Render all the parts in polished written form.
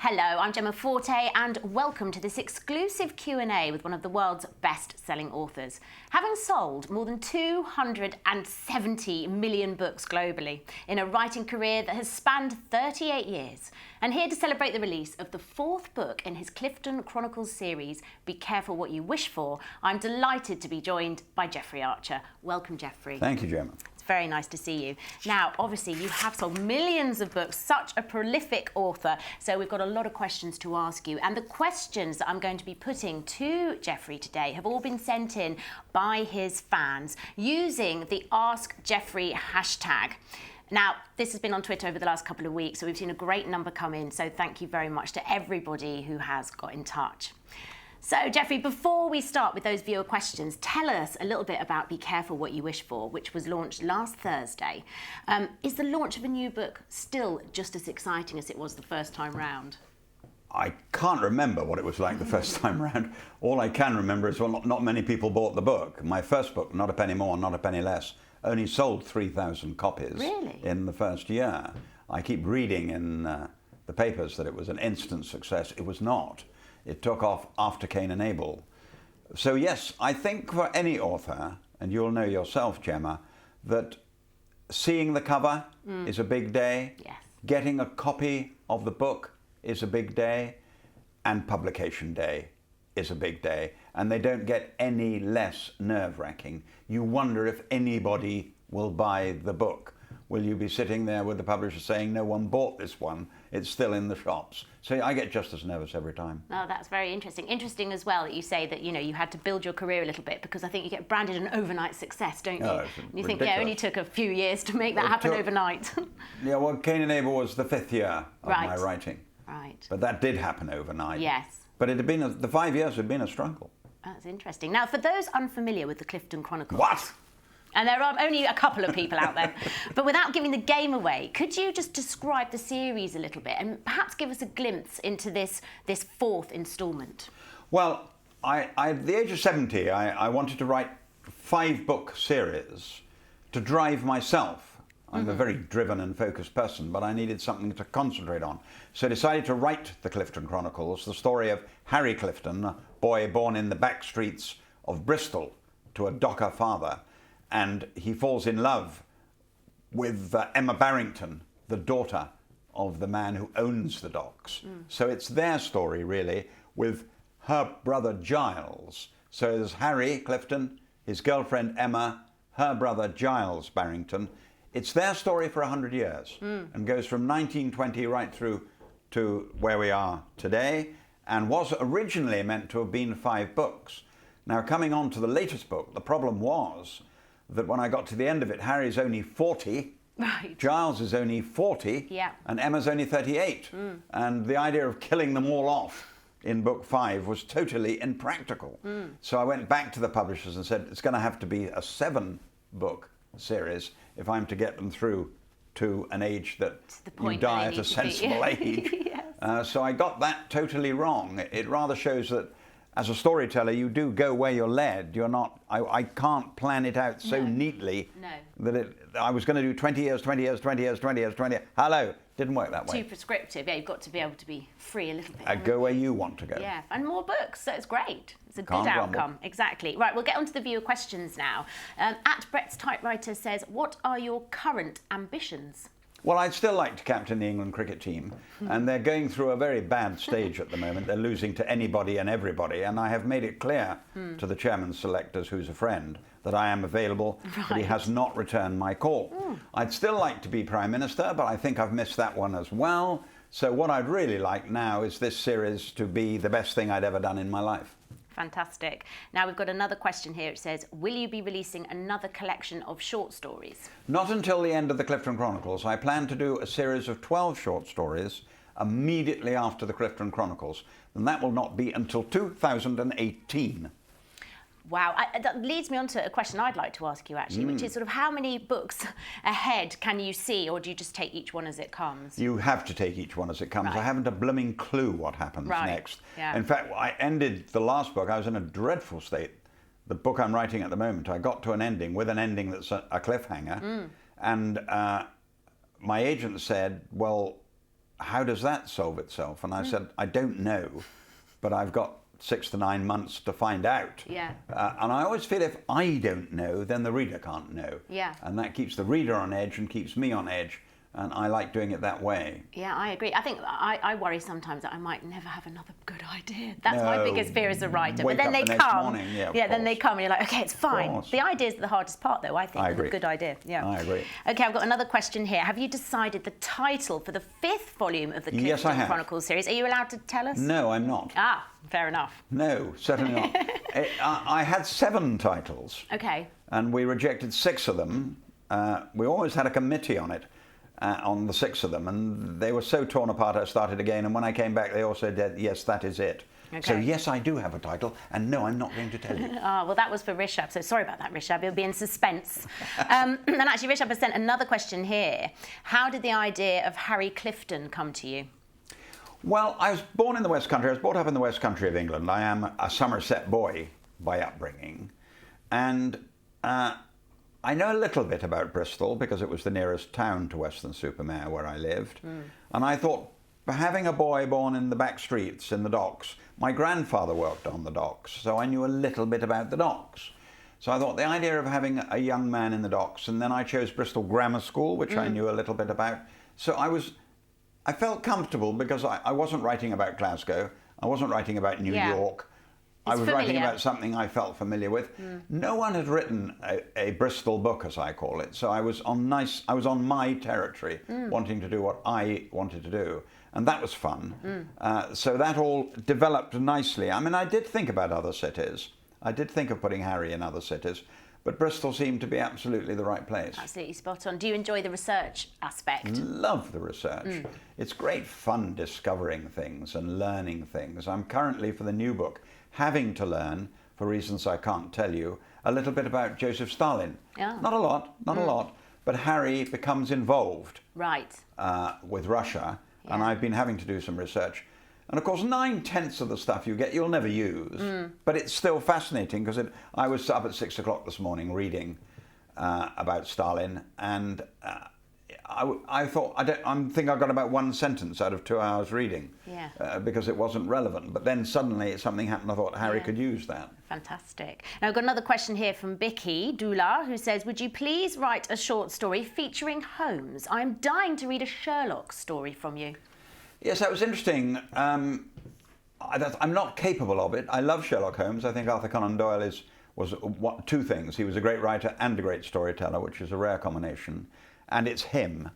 Hello, I'm Gemma Forte and welcome to this exclusive Q&A with one of the world's best-selling authors. Having sold more than 270 million books globally in a writing career that has spanned 38 years, and here to celebrate the release of the fourth book in his Clifton Chronicles series, Be Careful What You Wish For, I'm delighted to be joined by Jeffrey Archer. Welcome, Jeffrey. Thank you, Gemma. Very nice to see you. Now, obviously, you have sold millions of books, such a prolific author, so we've got a lot of questions to ask you. And the questions that I'm going to be putting to Jeffrey today have all been sent in by his fans using the Ask Jeffrey hashtag. Now, this has been on Twitter over the last couple of weeks, so we've seen a great number come in, so thank you very much to everybody who has got in touch. So, Jeffrey, before we start with those viewer questions, tell us a little bit about Be Careful What You Wish For, which was launched last Thursday. Is the launch of a new book still just as exciting as it was the first time round? I can't remember what it was like the first time round. All I can remember is, well, not many people bought the book. My first book, Not a Penny More, Not a Penny Less, only sold 3,000 copies in the first year. I keep reading in the papers that it was an instant success. It was not. It took off after Cain and Abel. So yes, I think for any author, and you'll know yourself, Gemma, that seeing the cover is a big day. Yes. Getting a copy of the book is a big day, and publication day is a big day. And they don't get any less nerve-wracking. You wonder if anybody will buy the book. Will you be sitting there with the publisher saying, no one bought this one, it's still in the shops? So I get just as nervous every time. Oh, that's very interesting. Interesting as well that you say that, you had to build your career a little bit, because I think you get branded an overnight success, don't you? Oh, it's and you ridiculous. think, yeah, it only took a few years to make that happen overnight. Yeah, well, Cain and Abel was the 5th year of my writing. Right. But that did happen overnight. Yes. But it had been the 5 years had been a struggle. That's interesting. Now, for those unfamiliar with the Clifton Chronicles... What? And there are only a couple of people out there. But without giving the game away, could you just describe the series a little bit and perhaps give us a glimpse into this fourth instalment? Well, at the age of 70, I wanted to write 5-book series to drive myself. I'm a very driven and focused person, but I needed something to concentrate on. So I decided to write the Clifton Chronicles, the story of Harry Clifton, a boy born in the back streets of Bristol to a docker father. And he falls in love with Emma Barrington, the daughter of the man who owns the docks. So it's their story, really, with her brother Giles. So there's Harry Clifton, his girlfriend Emma, her brother Giles Barrington. It's their story for 100 years and goes from 1920 right through to where we are today, and was originally meant to have been 5 books. Now, coming on to the latest book, the problem was that when I got to the end of it, Harry's only 40, Giles is only 40, and Emma's only 38. And the idea of killing them all off in book 5 was totally impractical. So I went back to the publishers and said, it's going to have to be a 7-book series if I'm to get them through to an age that you die at a sensible age. Yes. So I got that totally wrong. It rather shows that as a storyteller, you do go where you're led. You're not. I can't plan it out so neatly that I was going to do 20 years, 20 years, 20 years, 20 years, 20 years. Hello, didn't work that way. Too prescriptive. Yeah, you've got to be able to be free a little bit. Go where you want to go. Yeah, and more books. So it's great. It's a good outcome. Exactly. Right, we'll get on to the viewer questions now. At Brett's Typewriter says, what are your current ambitions? Well, I'd still like to captain the England cricket team, and they're going through a very bad stage at the moment. They're losing to anybody and everybody, and I have made it clear to the chairman's selectors, who's a friend, that I am available, but he has not returned my call. I'd still like to be Prime Minister, but I think I've missed that one as well. So what I'd really like now is this series to be the best thing I'd ever done in my life. Fantastic. Now we've got another question here. It says, will you be releasing another collection of short stories? Not until the end of the Clifton Chronicles. I plan to do a series of 12 short stories immediately after the Clifton Chronicles, and that will not be until 2018. Wow, that leads me on to a question I'd like to ask you, actually, which is sort of how many books ahead can you see, or do you just take each one as it comes? You have to take each one as it comes. I haven't a blooming clue what happens next. Yeah. In fact, I ended the last book, I was in a dreadful state. The book I'm writing at the moment, I got to an ending with an ending that's a cliffhanger, and my agent said, well, how does that solve itself? And I said, I don't know, but I've got 6 to 9 months to find out. Yeah. And I always feel if I don't know, then the reader can't know. Yeah. And that keeps the reader on edge and keeps me on edge. And I like doing it that way. Yeah, I agree. I think I worry sometimes that I might never have another good idea. That's my biggest fear as a writer. But then they come. Morning, then they come and you're like, okay, it's fine. The idea is the hardest part, though, I think. I agree. A good idea. Yeah. I agree. Okay, I've got another question here. Have you decided the title for the 5th volume of the Clifton Chronicles series? Are you allowed to tell us? No, I'm not. Ah, fair enough. No, certainly not. I had 7 titles. Okay. And we rejected 6 of them. We almost had a committee on it. On the 6 of them, and they were so torn apart I started again, and when I came back they all said, yes, that is it. Okay. So yes, I do have a title, and no, I'm not going to tell you. Well, that was for Rishabh, so sorry about that, Rishabh. It'll be in suspense. And actually, Rishabh has sent another question here. How did the idea of Harry Clifton come to you? Well, I was born in the West Country. I was brought up in the West Country of England. I am a Somerset boy by upbringing, and I know a little bit about Bristol because it was the nearest town to Weston-super-Mare where I lived. And I thought, having a boy born in the back streets in the docks, my grandfather worked on the docks, so I knew a little bit about the docks. So I thought the idea of having a young man in the docks, and then I chose Bristol Grammar School, which I knew a little bit about. So I felt comfortable because I wasn't writing about Glasgow, I wasn't writing about New York. I was writing about something I felt familiar with. No one had written a Bristol book, as I call it, so I was on my territory, wanting to do what I wanted to do, and that was fun. So that all developed nicely. I mean, I did think about other cities. I did think of putting Harry in other cities, but Bristol seemed to be absolutely the right place. Absolutely spot on. Do you enjoy the research aspect? Love the research. It's great fun discovering things and learning things. I'm currently, for the new book, having to learn, for reasons I can't tell you, a little bit about Joseph Stalin. Oh. Not a lot, but Harry becomes involved with Russia, and I've been having to do some research. And of course, 9/10 of the stuff you get, you'll never use, but it's still fascinating because I was up at 6 o'clock this morning reading about Stalin, and I thought, I think I got about 1 sentence out of 2 hours reading because it wasn't relevant. But then suddenly something happened. I thought Harry could use that. Fantastic. Now I've got another question here from Bicky Dula, who says, would you please write a short story featuring Holmes? I'm dying to read a Sherlock story from you. Yes, that was interesting. I'm not capable of it. I love Sherlock Holmes. I think Arthur Conan Doyle was 2 things. He was a great writer and a great storyteller, which is a rare combination. And it's him.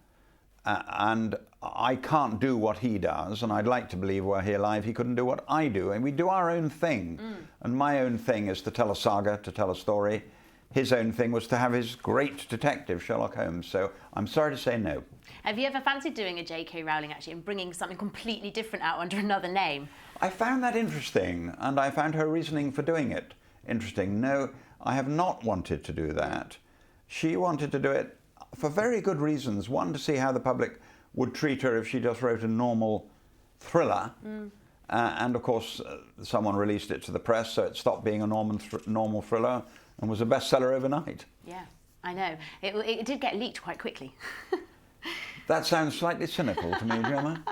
And I can't do what he does, and I'd like to believe were he alive he couldn't do what I do. And we do our own thing. And my own thing is to tell a saga, to tell a story. His own thing was to have his great detective, Sherlock Holmes. So I'm sorry to say no. Have you ever fancied doing a J.K. Rowling, actually, and bringing something completely different out under another name? I found that interesting, and I found her reasoning for doing it interesting. No, I have not wanted to do that. She wanted to do it for very good reasons. One, to see how the public would treat her if she just wrote a normal thriller. And of course, someone released it to the press, so it stopped being a normal thriller and was a bestseller overnight. Yeah, I know. It did get leaked quite quickly. That sounds slightly cynical to me, Gemma.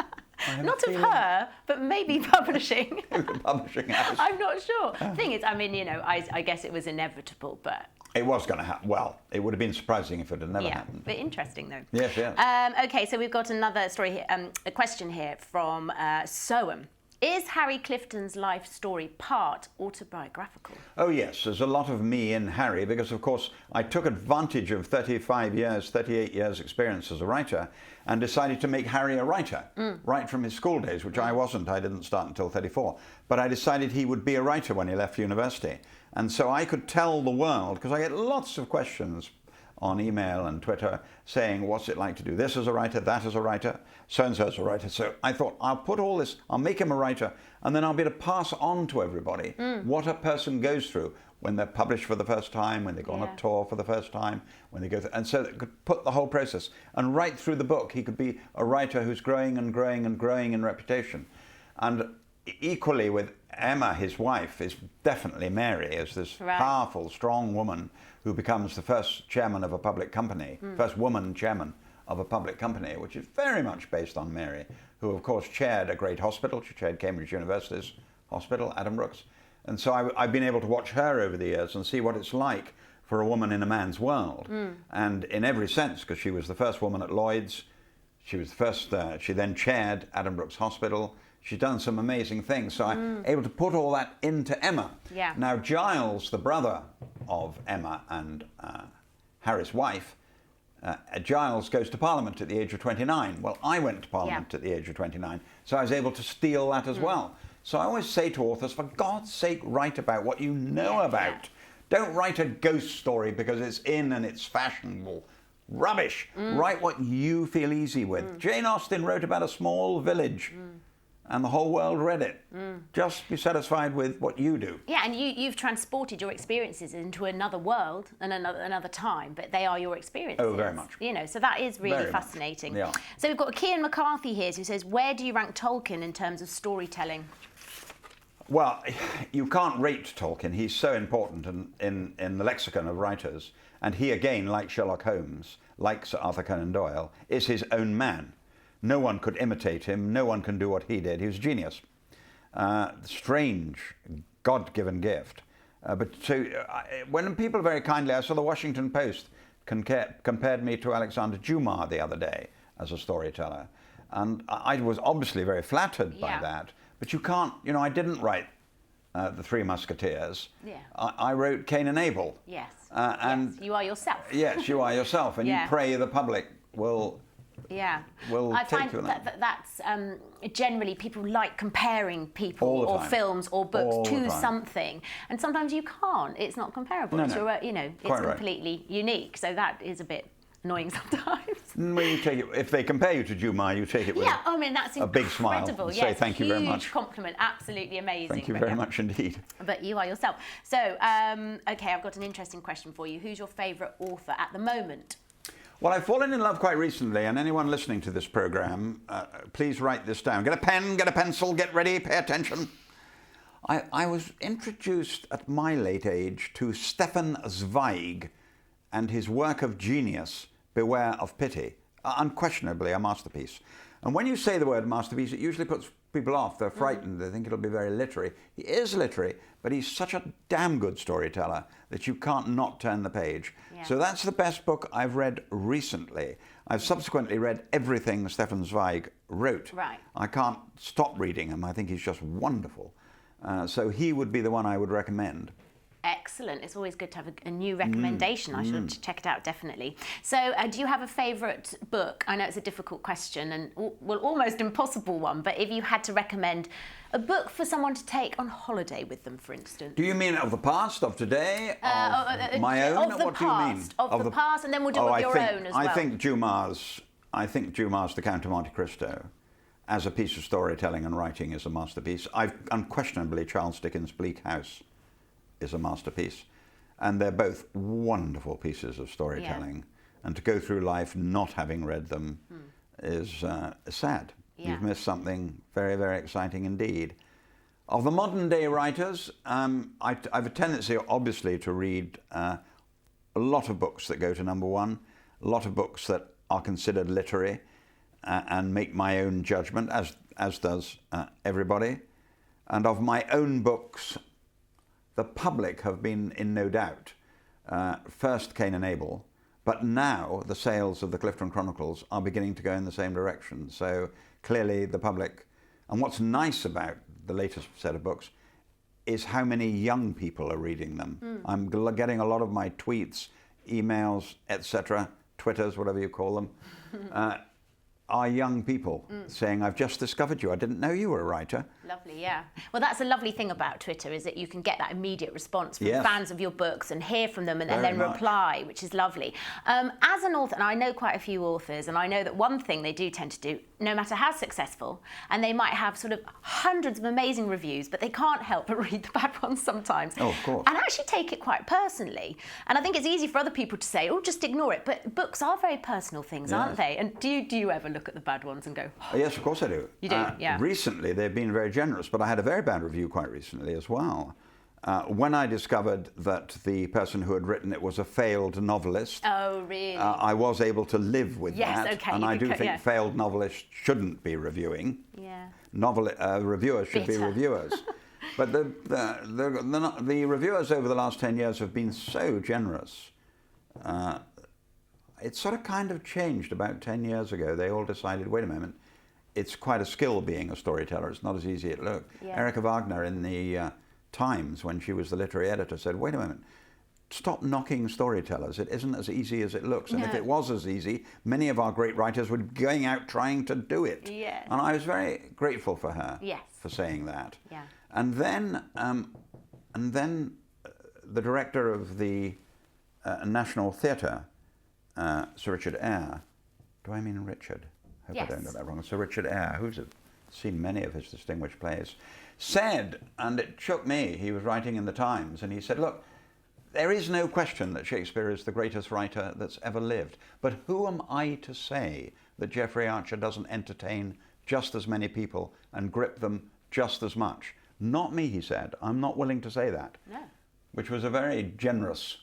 Not of her, but maybe publishing. Publishing house. I'm not sure. The thing is, I mean, you know, I guess it was inevitable, but... It was going to happen. Well, it would have been surprising if it had never happened. But interesting, though. Yes, yes. Okay, so we've got another story here, a question here from Soam. Is Harry Clifton's life story part autobiographical? Oh, yes. There's a lot of me in Harry because, of course, I took advantage of 38 years experience as a writer and decided to make Harry a writer right from his school days, which I wasn't. I didn't start until 34. But I decided he would be a writer when he left university. And so I could tell the world, because I get lots of questions on email and Twitter saying, what's it like to do this as a writer, that as a writer, so-and-so as a writer. So I thought, I'll put all this, I'll make him a writer, and then I'll be able to pass on to everybody what a person goes through when they're published for the first time, when they go on a tour for the first time, when they go through, and so it could put the whole process. And right through the book, he could be a writer who's growing and growing and growing in reputation. And equally with Emma, his wife, is definitely Mary, is this powerful, strong woman who becomes the first chairman of a public company, first woman chairman of a public company, which is very much based on Mary, who of course chaired a great hospital. She chaired Cambridge University's hospital, Addenbrooke's. And so I've been able to watch her over the years and see what it's like for a woman in a man's world. And in every sense, because she was the first woman at Lloyd's, she was the first, she then chaired Addenbrooke's hospital. She's done some amazing things. So I'm able to put all that into Emma. Yeah. Now, Giles, the brother of Emma and Harry's wife, Giles goes to Parliament at the age of 29. Well, I went to Parliament at the age of 29, so I was able to steal that as well. So I always say to authors, for God's sake, write about what you know about. Don't write a ghost story because it's in and it's fashionable. Rubbish. Write what you feel easy with. Jane Austen wrote about a small village. And the whole world read it. Just be satisfied with what you do. Yeah, and you've transported your experiences into another world and another time, but they are your experiences. Oh, very much. You know, so that is really Very fascinating. much. Yeah. So we've got Kian McCarthy here who says, where do you rank Tolkien in terms of storytelling? Well, you can't rate Tolkien. He's so important in the lexicon of writers. And he, again, like Sherlock Holmes, like Sir Arthur Conan Doyle, is his own man. No one could imitate him. No one can do what he did. He was a genius. Strange, God-given gift. When people very kindly, I saw the Washington Post compared me to Alexander Dumas the other day as a storyteller. And I was obviously very flattered by that. But you can't, I didn't write The Three Musketeers. Yeah. I wrote Cain and Abel. Yes. And yes. You are yourself. Yes, you are yourself. And you pray the public will... I find that's generally people like comparing people or films or books to something, and sometimes you can't. It's not comparable. It's completely unique. So that is a bit annoying sometimes. Well, you take it, if they compare you to Dumas, you take it with that's a big smile. Yes, say thank you very much. Huge compliment, absolutely amazing. Thank you very much indeed. But you are yourself. So, okay, I've got an interesting question for you. Who's your favourite author at the moment? Well, I've fallen in love quite recently, and anyone listening to this programme, please write this down. Get a pen, get a pencil, get ready, pay attention. I was introduced at my late age to Stefan Zweig and his work of genius, Beware of Pity. Unquestionably a masterpiece. And when you say the word masterpiece, it usually puts people off. They're frightened. They think it'll be very literary. He is literary, but he's such a damn good storyteller that you can't not turn the page. Yeah. So that's the best book I've read recently. I've subsequently read everything Stefan Zweig wrote. Right. I can't stop reading him. I think he's just wonderful. So he would be the one I would recommend. Excellent. It's always good to have a new recommendation. I should check it out, definitely. So do you have a favourite book? I know it's a difficult question and, well, almost impossible one, but if you had to recommend a book for someone to take on holiday with them, for instance. Do you mean of the past, of today, of my own? Of the what past, do you mean? Of the past, and then we'll do of your own as well. I think Dumas' The Count of Monte Cristo, as a piece of storytelling and writing, is a masterpiece. Unquestionably, Charles Dickens' Bleak House is a masterpiece, and they're both wonderful pieces of storytelling. And to go through life not having read them is sad. You've missed something very, very exciting indeed. Of the modern day writers, I have a tendency, obviously, to read a lot of books that go to number one, a lot of books that are considered literary and make my own judgment, as does everybody. And of my own books, the public have been in no doubt. First Cain and Abel, but now the sales of the Clifton Chronicles are beginning to go in the same direction. So clearly the public, and what's nice about the latest set of books is how many young people are reading them. I'm getting a lot of my tweets, emails, etc., Twitters, whatever you call them, are young people saying, I've just discovered you. I didn't know you were a writer. Lovely, yeah. Well, that's a lovely thing about Twitter, is that you can get that immediate response from fans of your books and hear from them and then reply, which is lovely. As an author, and I know quite a few authors, and I know that one thing they do tend to do, no matter how successful, and they might have sort of hundreds of amazing reviews, but they can't help but read the bad ones sometimes. Oh, of course. And actually take it quite personally. And I think it's easy for other people to say, oh, just ignore it. But books are very personal things, aren't they? And do you ever look at the bad ones and go, oh. Yes, of course I do. You do, yeah. Recently, they've been very generous, but I had a very bad review quite recently as well. When I discovered that the person who had written it was a failed novelist, Oh, really? I was able to live with that. Okay. And I do think failed novelists shouldn't be reviewing. Yeah. Reviewers should be reviewers. But the reviewers over the last 10 years have been so generous. It sort of kind of changed about 10 years ago. They all decided, wait a moment, it's quite a skill being a storyteller. It's not as easy as it looked. Yeah. Erica Wagner in the Times, when she was the literary editor, said, wait a minute, stop knocking storytellers. It isn't as easy as it looks. And if it was as easy, many of our great writers would be going out trying to do it. Yes. And I was very grateful for her for saying that. Yeah. And then the director of the National Theatre, Sir Richard Eyre, do I mean Richard? I hope I don't get that wrong. Sir Richard Eyre, who's seen many of his distinguished plays, said, and it shook me, he was writing in the Times, and he said, look, there is no question that Shakespeare is the greatest writer that's ever lived, but who am I to say that Geoffrey Archer doesn't entertain just as many people and grip them just as much? Not me, he said. I'm not willing to say that. No. Which was a very generous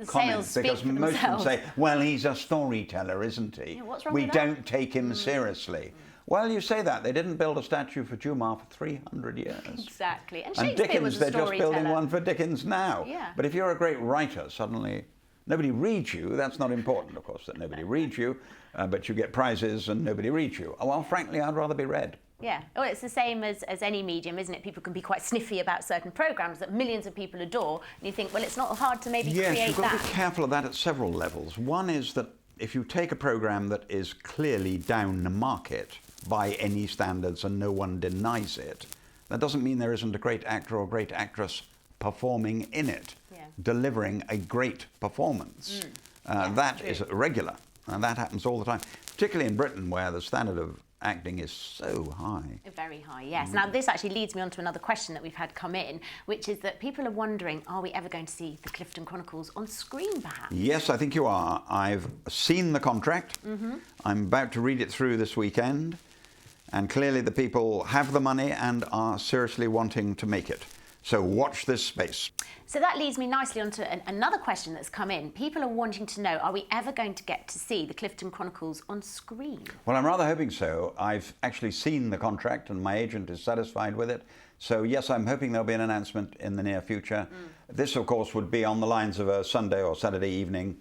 comment, because most of them say, well, he's a storyteller, isn't he? Yeah, what's wrong we with don't that? take him seriously. Well, you say that. They didn't build a statue for Dumas for 300 years. Exactly. And Dickens, they're just building one for Dickens now. Yeah. But if you're a great writer, suddenly nobody reads you. That's not important, of course, that nobody reads you, but you get prizes and nobody reads you. Well, frankly, I'd rather be read. Yeah. Well, it's the same as any medium, isn't it? People can be quite sniffy about certain programmes that millions of people adore, and you think, well, it's not hard to maybe create that. Yes, you've got to be careful of that at several levels. One is that if you take a programme that is clearly down the market by any standards and no one denies it, that doesn't mean there isn't a great actor or great actress performing in it, delivering a great performance. That is regular, and that happens all the time, particularly in Britain, where the standard of acting is so high. Very high, yes. Now, this actually leads me on to another question that we've had come in, which is that people are wondering, are we ever going to see the Clifton Chronicles on screen, perhaps? Yes, I think you are. I've seen the contract. I'm about to read it through this weekend, and clearly the people have the money and are seriously wanting to make it. So watch this space. So that leads me nicely onto another question that's come in. People are wanting to know, are we ever going to get to see the Clifton Chronicles on screen? Well, I'm rather hoping so. I've actually seen the contract and my agent is satisfied with it. So yes, I'm hoping there'll be an announcement in the near future. This, of course, would be on the lines of a Sunday or Saturday evening,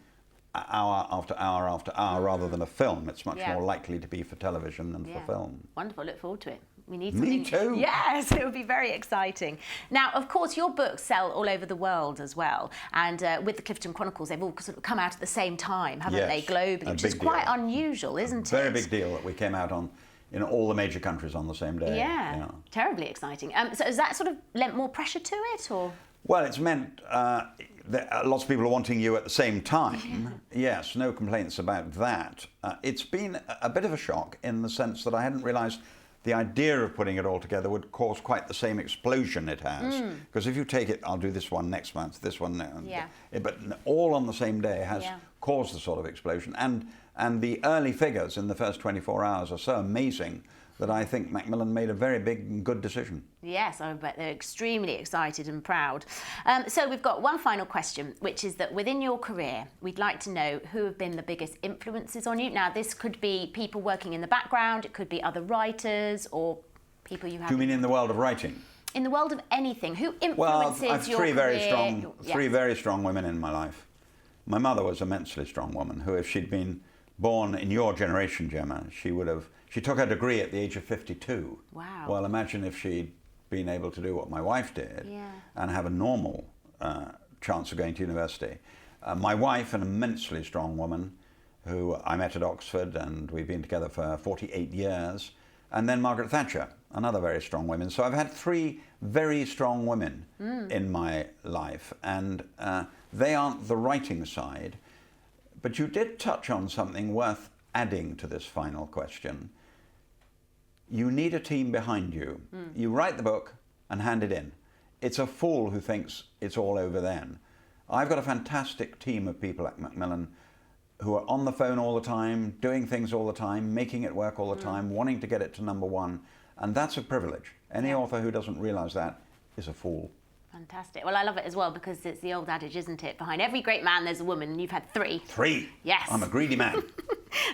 hour after hour after hour, rather than a film. It's much more likely to be for television than for film. Wonderful. Look forward to it. We need something. Me too. Yes, it would be very exciting. Now, of course, your books sell all over the world as well. And with the Clifton Chronicles, they've all sort of come out at the same time, haven't they, globally, which is quite unusual, isn't it? Very big deal that we came out on in all the major countries on the same day. Yeah. Terribly exciting. So has that sort of lent more pressure to it, or? Well, it's meant that lots of people are wanting you at the same time. Yes, no complaints about that. It's been a bit of a shock in the sense that I hadn't realised the idea of putting it all together would cause quite the same explosion it has. Because if you take it, I'll do this one next month, this one, but all on the same day has caused the sort of explosion. And the early figures in the first 24 hours are so amazing that I think Macmillan made a very big and good decision. Yes, I bet they're extremely excited and proud. So we've got one final question, which is that within your career, we'd like to know who have been the biggest influences on you. Now, this could be people working in the background, it could be other writers or people you have... Do you mean in the world of writing? In the world of anything. Who influences your career? Well, I've three very strong women in my life. My mother was an immensely strong woman who, if she'd been born in your generation, Gemma, she would have... She took her degree at the age of 52. Wow. Well, imagine if she'd been able to do what my wife did and have a normal chance of going to university. My wife, an immensely strong woman who I met at Oxford, and we've been together for 48 years. And then Margaret Thatcher, another very strong woman. So I've had three very strong women in my life, and they aren't the writing side. But you did touch on something worth adding to this final question. You need a team behind you. You write the book and hand it in. It's a fool who thinks it's all over then. I've got a fantastic team of people at Macmillan who are on the phone all the time, doing things all the time, making it work all the time, wanting to get it to #1. And that's a privilege. Any author who doesn't realise that is a fool. Fantastic. Well, I love it as well because it's the old adage, isn't it? Behind every great man, there's a woman, and you've had 3. 3? Yes. I'm a greedy man.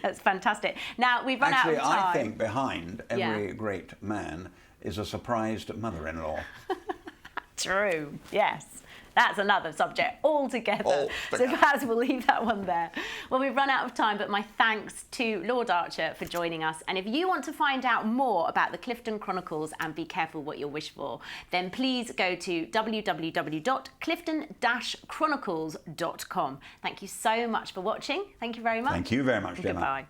That's fantastic. Now, we've run out of time. Actually, I think behind every great man is a surprised mother-in-law. True, yes. That's another subject altogether. So perhaps we'll leave that one there. Well, we've run out of time, but my thanks to Lord Archer for joining us. And if you want to find out more about the Clifton Chronicles and be careful what you wish for, then please go to www.clifton-chronicles.com. Thank you so much for watching. Thank you very much. Thank you very much, Gemma. Goodbye.